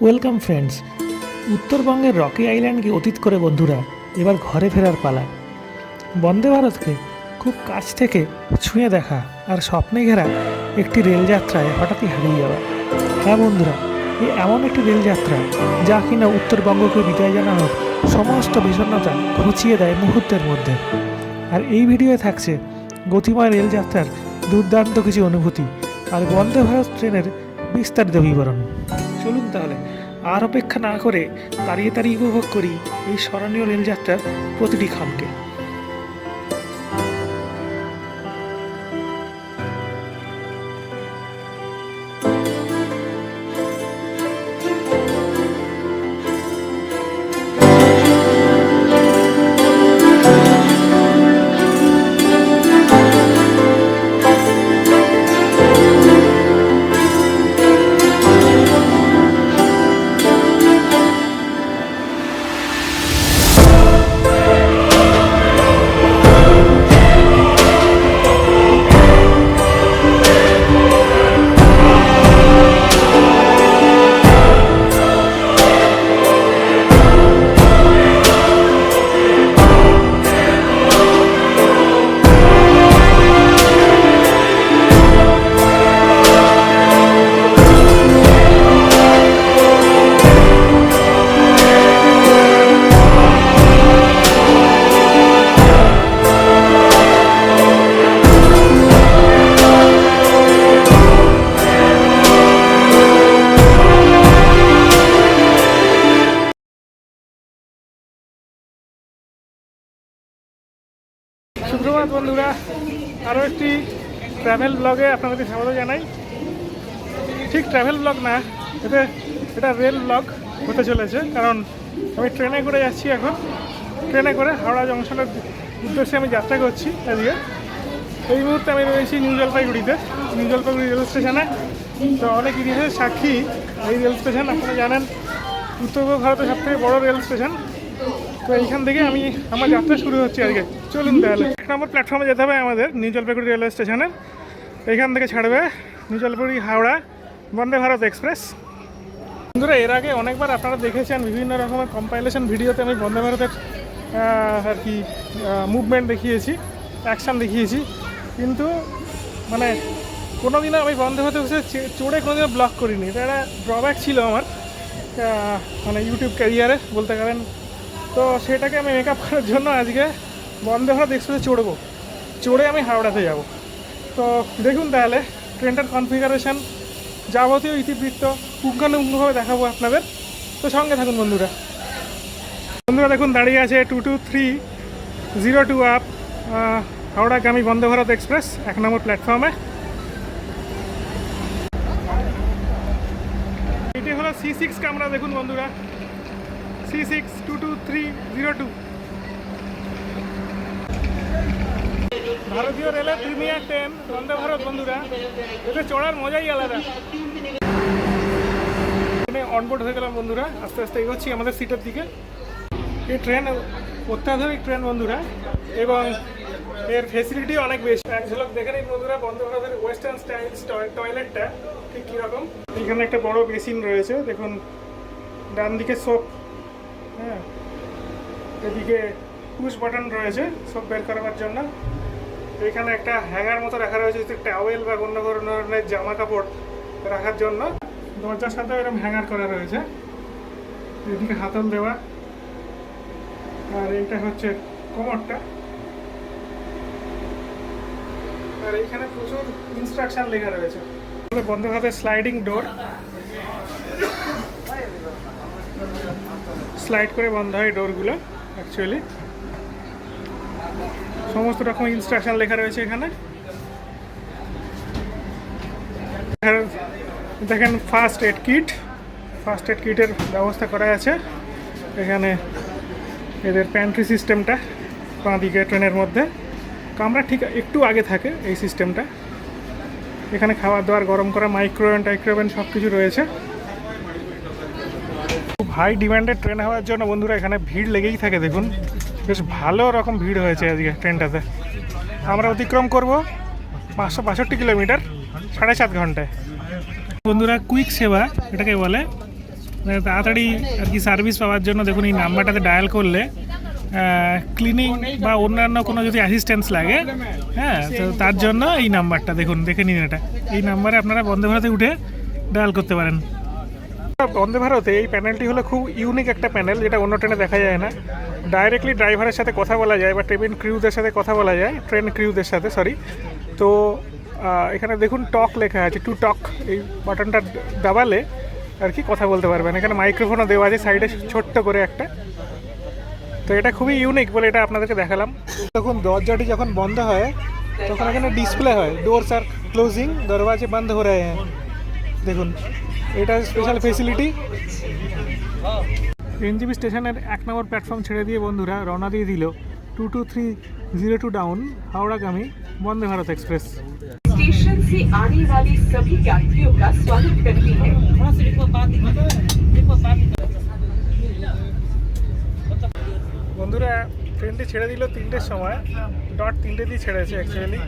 Welcome friends. উত্তরবঙ্গের Rocky আইল্যান্ডকে অতীত করে বন্ধুরা এবার ঘরে ফেরার পালা। বন্দে ভারতকে খুব কাছ থেকে ছুঁয়ে দেখা আর স্বপ্নে ঘেরা একটি রেলযাত্রায় হঠাৎই হারিয়ে যাওয়া। হ্যাঁ বন্ধুরা, এই এমন একটি রেলযাত্রা যা কিনা উত্তরবঙ্গকে বিদায় জানানোর সমস্ত বিষণ্ণতা ঘুচিয়ে দেয় মুহূর্তের মধ্যে। আর এই ভিডিওয়ে থাকছে গতিময় রেলযাত্রার দুর্দান্ত কিছু অনুভূতি আর বন্দে ভারত ট্রেনের বিস্তারিত বিবরণ। চলুন তাহলে আর অপেক্ষা না করে তাড়িয়ে তাড়িয়ে উপভোগ করি এই স্মরণীয় রেলযাত্রার প্রতিটি ক্ষণকে। সুপ্রভাত বন্ধুরা, আরও একটি ট্রাভেল ব্লগে আপনাদেরকে স্বাগত জানাই। ঠিক ট্রাভেল ব্লগ না, এটা রেল ব্লগ হতে চলেছে, কারণ আমি ট্রেনে করে যাচ্ছি এখন। ট্রেনে করে হাওড়া জংশনের উদ্দেশ্যে আমি যাত্রা করছি আজকে। এই মুহূর্তে আমি রয়েছি নিউ জলপাইগুড়িতে, নিউ জলপাইগুড়ি রেল স্টেশনে। তো অনেক ইতিহাসের সাক্ষী এই রেল স্টেশন, আপনারা জানেন উত্তর ভারতের সবথেকে বড় রেল স্টেশন। তো এইখান থেকে আমার যাত্রা শুরু হচ্ছে আজকে। চলুন তাহলে 1 নম্বর প্ল্যাটফর্মে যেতে হবে আমাদের নিউ জলপাইগুড়ি রেলওয়ে স্টেশনে। এইখান থেকে ছাড়বে নিউ জলপাইগুড়ি হাওড়া বন্দে ভারত এক্সপ্রেস। বন্ধুরা, এর আগে অনেকবার আপনারা দেখেছেন বিভিন্ন রকমের কম্পাইলেশন ভিডিওতে আমি বন্দে ভারতের আর কি মুভমেন্ট দেখিয়েছি, অ্যাকশান দেখিয়েছি, কিন্তু মানে কোনোদিনও আমি বন্দে ভারতে বসে চড়ে কোনোদিনও ব্লগ করিনি। এটা একটা ড্রব্যাক ছিল আমার মানে ইউটিউব ক্যারিয়ারে বলতে পারেন। তো সেটাকে আমি মেকআপ করার জন্য আজকে বন্দে ভারত এক্সপ্রেসে চড়ে আমি হাওড়াতে যাব। তো দেখুন তাহলে ট্রেনটার কনফিগারেশন, যাবতীয় ইতিবৃত্ত পুঙ্খানুপুঙ্খভাবে দেখাবো আপনাদের। তো সঙ্গে থাকুন বন্ধুরা। দেখুন দাঁড়িয়ে আছে 22302 আপ হাওড়াগামী বন্দে ভারত এক্সপ্রেস 1 নম্বর প্ল্যাটফর্মে। এটি হলো C6 কামরা। দেখুন বন্ধুরা, C6 22302 ভারতীয় রেলের প্রিমিয়ার ট্রেন বন্দে ভারত। বন্ধুরা, এতে চড়ার মজাই আলাদা। অনবোর্ড হয়ে গেলাম বন্ধুরা, আস্তে আস্তে এগোচ্ছি আমাদের সিটের দিকে। এই ট্রেন অত্যাধুনিক ট্রেন বন্ধুরা, এবং এর ফেসিলিটি অনেক বেশি। এক ঝলক দেখে নিন বন্ধুরা বন্দে ভারতের ওয়েস্টার্ন স্টাইল টয়লেটটা ঠিক কীরকম। এখানে একটা বড় বেসিন রয়েছে, দেখুন ডান দিকে সোপ, হ্যাঁ, এদিকে পুশ বাটন রয়েছে সব বের করার জন্য। এখানে একটা হ্যাঙ্গার মতো রাখা রয়েছে, টাওয়েল বা অন্য ধরনের জামা কাপড় রাখার জন্য। দরজার সাথে এরকম হ্যাঙ্গার করা রয়েছে, এদিকে হাতল দেওয়া। আর এইটা হচ্ছে কোমরটা। আর এইখানে প্রচুর ইনস্ট্রাকশন লেখা রয়েছে। বন্দে ভারতের স্লাইডিং ডোর, স্লাইড করে বন্ধ হয় ডোরগুলো। অ্যাকচুয়ালি সমস্ত রকম ইনস্ট্রাকশন লেখা রয়েছে এখানে। দেখেন ফার্স্ট এড কিটের ব্যবস্থা করা আছে এখানে। এদের প্যান্ট্রি সিস্টেমটা বাঁ দিকে ট্রেনের মধ্যে, কামরা ঠিক একটু আগে থাকে এই সিস্টেমটা। এখানে খাবার দাবার গরম করা, টাইক্রোওভেন সব কিছু রয়েছে। খুব হাই ডিমান্ডেড ট্রেন হওয়ার জন্য বন্ধুরা এখানে ভিড় লেগেই থাকে। দেখুন বেশ ভালো রকম ভিড় হয়েছে আজকে ট্রেনটাতে। আমরা অতিক্রম করব 562 কিলোমিটার 7.5 ঘন্টায়। বন্ধুরা কুইক সেবা এটাকে বলে, তাড়াতাড়ি আর কি সার্ভিস পাওয়ার জন্য দেখুন এই নাম্বারটাতে ডায়াল করলে ক্লিনিং বা অন্যান্য কোনো যদি অ্যাসিস্ট্যান্স লাগে, হ্যাঁ, তো তার জন্য এই নাম্বারটা দেখুন, দেখে নিন এটা। এই নাম্বারে আপনারা বন্দে ভারতে উঠে ডায়াল করতে পারেন। বন্দে ভারতে এই প্যানেলটি হলো খুব ইউনিক একটা প্যানেল, যেটা অন্য ট্রেনে দেখা যায় না। ডাইরেক্টলি ড্রাইভারের সাথে কথা বলা যায় বা ট্রেন ক্রিউদের সাথে কথা বলা যায়, ট্রেন ক্রিউদের সাথে, সরি। তো এখানে দেখুন টক লেখা আছে, টু টক, এই বাটনটা দাবালে আর কি কথা বলতে পারবেন। এখানে মাইক্রোফোনও দেওয়া আছে সাইডে ছোট্ট করে একটা। তো এটা খুবই ইউনিক বলে এটা আপনাদেরকে দেখালাম। তখন দরজাটি যখন বন্ধ হয় তখন এখানে ডিসপ্লে হয়, ডোরস আর ক্লোজিং, দরওয়াজে বন্ধ হয়ে রয়ে হ্যাঁ, দেখুন এটা স্পেশাল ফেসিলিটি। এনজিপি স্টেশনের 1 নম্বর প্ল্যাটফর্ম ছেড়ে দিয়ে বন্ধুরা রওনা দিয়ে দিল 22302 down हावड़ागामी Vande Bharat express. Station से आने वाले सभी यात्रियों का स्वागत करती है। বন্ধুরা ট্রেনটি ছেড়ে দিল 3টের সময়, ডট 3টে দিয়ে ছেড়েছে অ্যাকচুয়ালি।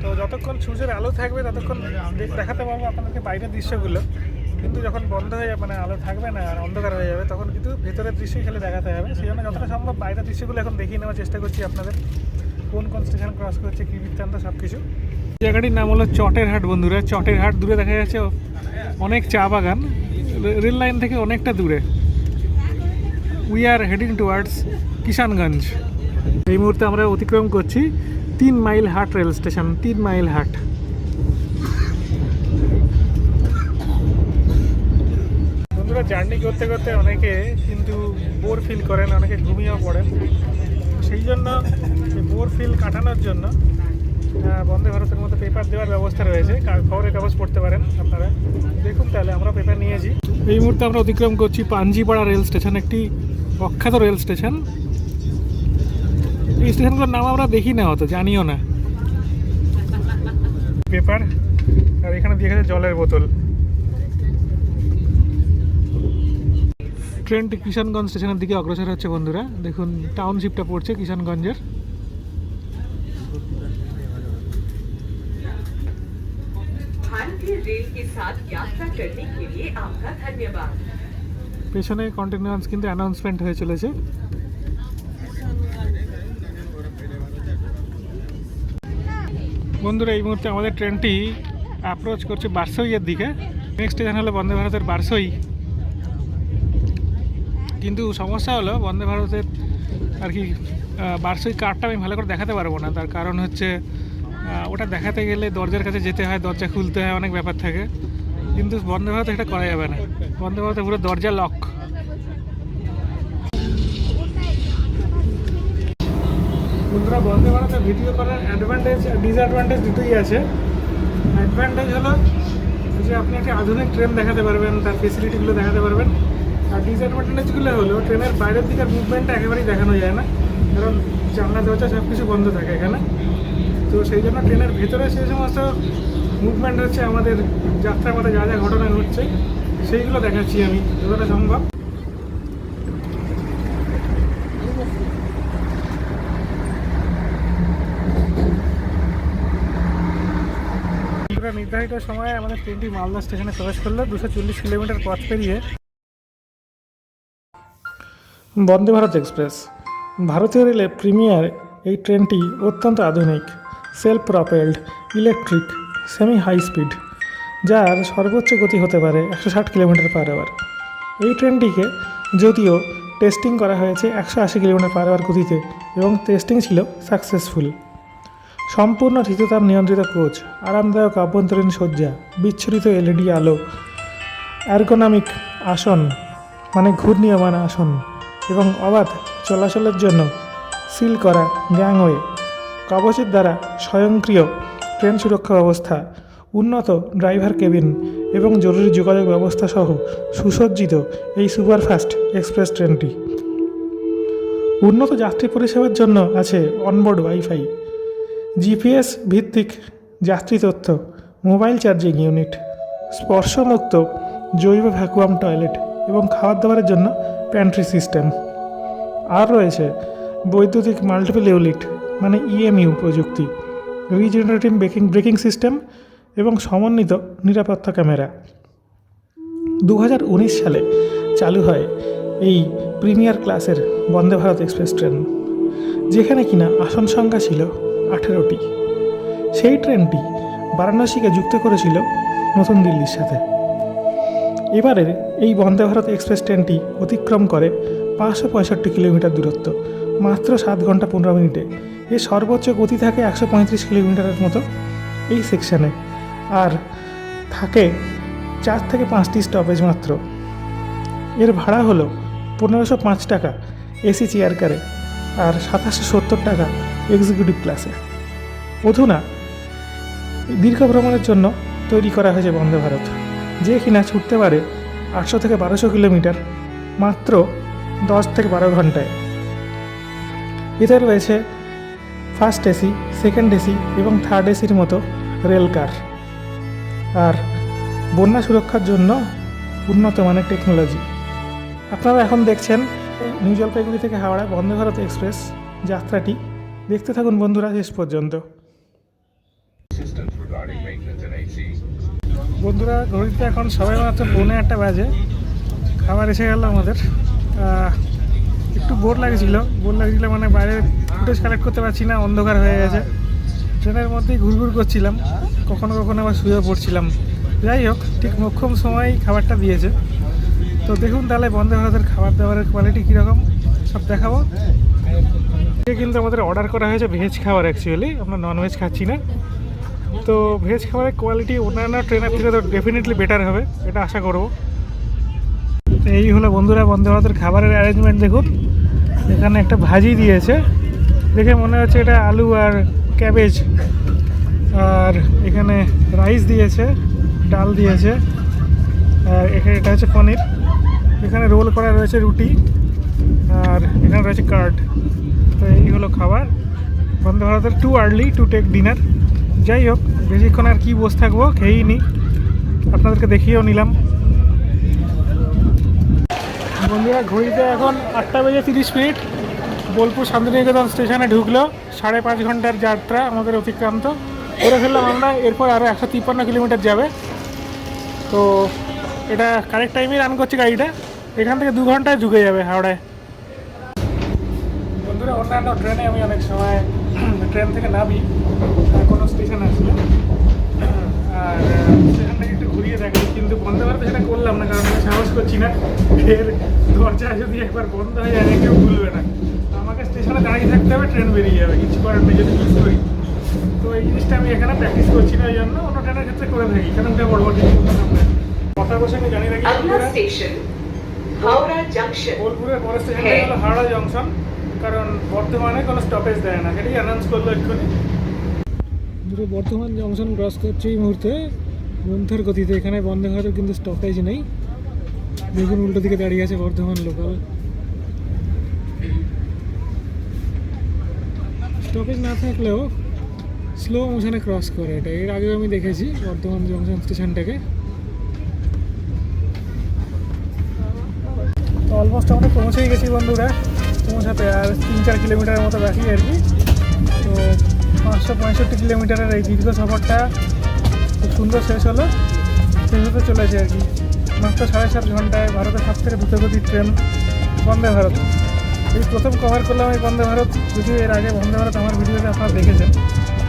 তো যতক্ষণ সূর্যের আলো থাকবে ততক্ষণ দেখাতে পারবো আপনাদেরকে বাইরের দৃশ্যগুলো, কিন্তু যখন বন্ধ হয়ে যাবে, মানে আলো থাকবে না আর অন্ধকার হয়ে যাবে, তখন কিন্তু ভেতরের দৃশ্যই খালি দেখাতে হবে। সেই জন্য যতটা সম্ভব বাইরের দৃশ্যগুলো এখন দেখিয়ে নেওয়ার চেষ্টা করছি আপনাদের, কোন কোন স্টেশন ক্রস করছে, কী বৃত্তান্ত সব কিছু। জায়গাটির নাম হলো চটের হাট বন্ধুরা। চটের হাট, দূরে দেখা যাচ্ছে অনেক চা বাগান, রেল লাইন থেকে অনেকটা দূরে। We are heading towards Kishanganj. এই মুহূর্তে আমরা অতিক্রম করছি 3 মাইল হাট রেল স্টেশন, 3 মাইল হাট। বন্ধুরা জার্নি করতে করতে অনেকে কিন্তু বোর ফিল করেন, অনেকে ঘুমিয়েও পড়েন। সেই জন্য বোর ফিল কাটানোর জন্য বন্দে ভারতের মতো পেপার দেওয়ার ব্যবস্থা রয়েছে, খবরের কাগজ পড়তে পারেন আপনারা। দেখুন তাহলে আমরা পেপার নিয়েছি। এই মুহূর্তে আমরা অতিক্রম করছি পাঞ্জিপাড়া রেল স্টেশন, একটি অখ্যাত রেল স্টেশন। এই স্টেশনগুলোর নাম আমরা দেখি না, হতো জানিও না। পেপার আর এখানে দিয়ে গেছে জলের বোতল। ট্রেনটি কিষানগঞ্জ স্টেশনের দিকে অগ্রসর হচ্ছে বন্ধুরা। দেখুন টাউনশিপটা পড়ছে কিষানগঞ্জের। भारतीय रेल के साथ यात्रा करने के लिए आपका धन्यवाद। পেছনে কন্টিনিউয়াস কিন্তু অ্যানাউন্সমেন্ট হয়ে চলেছে। বন্ধুরা এই মুহূর্তে আমাদের ট্রেনটি অ্যাপ্রোচ করছে বারসইয়ের দিকে। নেক্সট স্টেশন হলো বন্দে ভারতের বারসই। কিন্তু সমস্যা হলো বন্দে ভারতের আর কি বারসই কার্ডটা আমি ভালো করে দেখাতে পারবো না। তার কারণ হচ্ছে ওটা দেখাতে গেলে দরজার কাছে যেতে হয়, দরজা খুলতে হয়, অনেক ব্যাপার থাকে। কিন্তু বন্দে ভারতে এটা করা যাবে না, বন্দে ভারতে পুরো দরজা লক। বন্ধুরা বন্দে ভারতে ভিডিও করার অ্যাডভান্টেজ আর ডিসঅ্যাডভান্টেজ দুটোই আছে। অ্যাডভান্টেজ হলো যে আপনি একটা আধুনিক ট্রেন দেখাতে পারবেন, তার ফেসিলিটিগুলো দেখাতে পারবেন। আর ডিসঅ্যাডভান্টেজগুলো হলো ট্রেনের বাইরের দিকের মুভমেন্টটা একেবারেই দেখানো যায় না, কারণ জানলা দরজা সব কিছু বন্ধ থাকে এখানে। তো সেই জন্য ট্রেনের ভেতরে সেই সমস্ত মুভমেন্ট হচ্ছে, আমাদের যাত্রার পথে যা যা ঘটনা ঘটছে সেইগুলো দেখাচ্ছি আমি যতটা সম্ভব। নির্ধারিত সময়ে আমাদের ট্রেনটি মালদা স্টেশনে প্রবেশ করলো 240 কিলোমিটার পথ পেরিয়ে। বন্দে ভারত এক্সপ্রেস ভারতীয় রেলের প্রিমিয়ার এই ট্রেনটি অত্যন্ত আধুনিক, self propelled, electric, semi high speed, যার সর্বোচ্চ গতি হতে পারে 160 কিলোমিটার পার আওয়ার। এই ট্রেনটিকে যদিও টেস্টিং করা হয়েছে 180 কিলোমিটার পার আওয়ার গতিতে এবং টেস্টিং ছিল সাকসেসফুল। সম্পূর্ণ শীততাপ নিয়ন্ত্রিত কোচ, আরামদায়ক আভ্যন্তরীণ সজ্জা, বিচ্ছুরিত এলইডি আলো, অ্যারগোনমিক আসন মানে ঘূর্ণীয়মান আসন এবং অবাধ চলাচলের জন্য সিল করা গ্যাংওয়ে, কবচের দ্বারা স্বয়ংক্রিয় ট্রেন সুরক্ষা ব্যবস্থা, উন্নত ড্রাইভার কেবিন এবং জরুরি যোগাযোগ ব্যবস্থা সহ সুসজ্জিত এই সুপারফাস্ট এক্সপ্রেস ট্রেনটি। উন্নত যাত্রী পরিষেবার জন্য আছে অনবোর্ড ওয়াইফাই, জিপিএস ভিত্তিক যাত্রী তথ্য, মোবাইল চার্জিং ইউনিট, স্পর্শমুক্ত জৈব ভ্যাকুয়াম টয়লেট এবং খাবার দাবারের জন্য প্যান্ট্রি সিস্টেম। আর রয়েছে বৈদ্যুতিক মাল্টিপল ইউনিট মানে ইএমইউ প্রযুক্তি, রিজেনারেটিভ ব্রেকিং সিস্টেম এবং সমন্বিত নিরাপত্তা ক্যামেরা। 2019 সালে চালু হয় এই প্রিমিয়ার ক্লাসের বন্দে ভারত এক্সপ্রেস ট্রেন, যেখানে কিনা আসন সংখ্যা ছিল 18টি। সেই ট্রেনটি বারাণসীকে যুক্ত করেছিল নতুন দিল্লির সাথে। এবারের এই বন্দে ভারত এক্সপ্রেস ট্রেনটি অতিক্রম করে 565 কিলোমিটার দূরত্ব মাত্র 7 ঘন্টা 15 মিনিটে। এর সর্বোচ্চ গতি থাকে 135 কিলোমিটারের মতো এই সেকশানে, আর থাকে 4 থেকে 5টি স্টপেজ মাত্র। এর ভাড়া হলো 1505 টাকা এসি চেয়ার কারে আর 2770 টাকা এক্সিকিউটিভ ক্লাসে। অধুনা দীর্ঘ ভ্রমণের জন্য তৈরি করা হয়েছে বন্দে ভারত, যে কিনা ছুটতে পারে 800 থেকে 1200 কিলোমিটার মাত্র 10 থেকে 12 ঘন্টায়। এতে রয়েছে ফার্স্ট এসি, সেকেন্ড এসি এবং থার্ড এসির মতো রেল কার, আর বন্যা সুরক্ষার জন্য উন্নত মানের টেকনোলজি। আপনারা এখন দেখছেন নিউ জলপাইগুড়ি থেকে হাওড়া বন্দে ভারত এক্সপ্রেস যাত্রাটি। দেখতে থাকুন বন্ধুরা শেষ পর্যন্ত। বন্ধুরা, ঘড়িতে এখন সবাই মাত্র 1:45 বাজে। খাবার এসে গেল আমাদের। একটু বোর লাগছিল মানে বাইরে ফুটেজ কালেক্ট করতে পারছি না, অন্ধকার হয়ে গেছে। ট্রেনের মধ্যেই ঘুরঘুর করছিলাম, কখনো কখনো আবার শুয়ে পড়ছিলাম। যাই হোক, ঠিক মোক্ষম সময়ই খাবারটা দিয়েছে। তো দেখুন তাহলে বন্দে ভারতের খাবার দাবারের কোয়ালিটি কীরকম সব দেখাবো। কিন্তু আমাদের অর্ডার করা হয়েছে ভেজ খাবার, অ্যাকচুয়ালি আমরা ননভেজ খাচ্ছি না। তো ভেজ খাবারের কোয়ালিটি অন্যান্য ট্রেনের থেকে তো ডেফিনেটলি বেটার হবে, এটা আশা করব। তো এই হলো বন্ধুরা বন্দে ভারতের খাবারের অ্যারেঞ্জমেন্ট। দেখুন এখানে একটা ভাজি দিয়েছে, দেখে মনে হচ্ছে এটা আলু আর ক্যাবেজ। আর এখানে রাইস দিয়েছে, ডাল দিয়েছে, আর এখানে এটা হচ্ছে পনির। এখানে রোল করা রয়েছে রুটি, আর এখানে রয়েছে কার্ড। তো এই হলো খাবার বন্দে ভারতের। Too early to take dinner. যাই হোক, বেশিক্ষণ আর কি বসে থাকবো, খেয়েই নিই, আপনাদেরকে দেখিয়েও নিলাম। বন্ধুরা, ঘড়িতে এখন 8:30 বোলপুর শান্তিনিকেতন স্টেশনে ঢুকলো। 5.5 ঘন্টার যাত্রা আমাদের অতিক্রান্ত করে ফেললাম আমরা। এরপর আরও 153 কিলোমিটার যাবে। তো এটা কারেক্ট টাইমে রান করছে গাড়িটা। এখান থেকে 2 ঘন্টায় ঢুকে যাবে হাওড়ায়। বন্ধুরা, অন্যান্য ট্রেনে আমি অনেক সময় ট্রেন থেকে নামি কোনো স্টেশন আসলে, আর স্টেশনটাকে একটু ঘুরিয়ে দেখি, কিন্তু বন্দে ভারতে সেটা করলাম না, কারণ আমি সাহস করছি না। এর দরজা যদি একবার বন্ধ হয়ে যায় কেউ ভুলবে না, আমাকে স্টেশনে দাঁড়িয়ে থাকতে হবে, ট্রেন বেরিয়ে যাবে, কিছু করার নেই যদি মিস করি। তো এই জিনিসটা আমি এখানে প্র্যাকটিস করছি না, এই জন্য অন্য ট্রেনের ক্ষেত্রে করে থাকি। এখানে উঠে বড় বড় কথা বসে আমি জানিয়ে রাখি। अगला स्टेशन हावड़ा जंक्शन। বোলপুরের পরের স্টেশনটা হলো হাওড়া জংশন, কারণ বর্ধমানে কোনো স্টপেজ দেয় না, সেটাই অ্যানাউন্স করলো এক্ষুনি। দুটো বর্ধমান জংশন ক্রস করছে এই মুহূর্তে মন্থর গতিতে। এখানে বন্দে ভারতের কিন্তু স্টপেজ নেই। দেখুন উল্টো দিকে দাঁড়িয়ে আছে বর্ধমান লোকাল। স্টপেজ না থাকলেও স্লো মোশনে ক্রস করে এটা, এর আগেও আমি দেখেছি বর্ধমান জংশন স্টেশনটাকে। তো অলমোস্ট আমরা পৌঁছেই গেছি বন্ধুরা, পৌঁছাতে আর 3-4 কিলোমিটারের মতো বাকি আর কি। তো 565 কিলোমিটারের এই দীর্ঘ সফরটা খুব সুন্দর শেষ হলো, শেষ হতে চলেছে আর কি। মাত্র 7.5 ঘন্টায় ভারতের সবথেকে দ্রুতগতির ট্রেন বন্দে ভারত। এই প্রথম কভার করলাম এই বন্দে ভারত, যদিও এর আগে বন্দে ভারত আমার ভিডিওতে আপনারা দেখেছেন,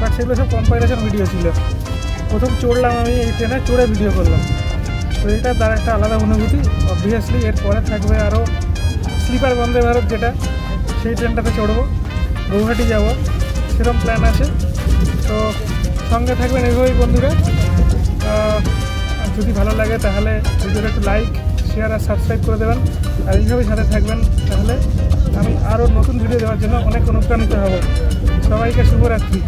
বাট সেগুলো সব কম্পারিজন ভিডিও ছিল। প্রথম চড়লাম আমি এই ট্রেনে, চড়ে ভিডিও করলাম। তো এটা তার একটা আলাদা অনুভূতি। অবভিয়াসলি এরপরে থাকবে আরও স্লিপার বন্দে ভারত, যেটা সেই ট্রেনটাতে চড়বো, গৌহাটি যাব, সেরকম প্ল্যান আছে। তো সঙ্গে থাকবেন এইভাবেই বন্ধুরা। যদি ভালো লাগে তাহলে ভিডিওটা একটু লাইক, শেয়ার আর সাবস্ক্রাইব করে দেবেন, আর এইভাবেই সাথে থাকবেন, তাহলে আমি আরও নতুন ভিডিও দেওয়ার জন্য অনেক অনুপ্রাণিত হব। সবাইকে শুভরাত্রি।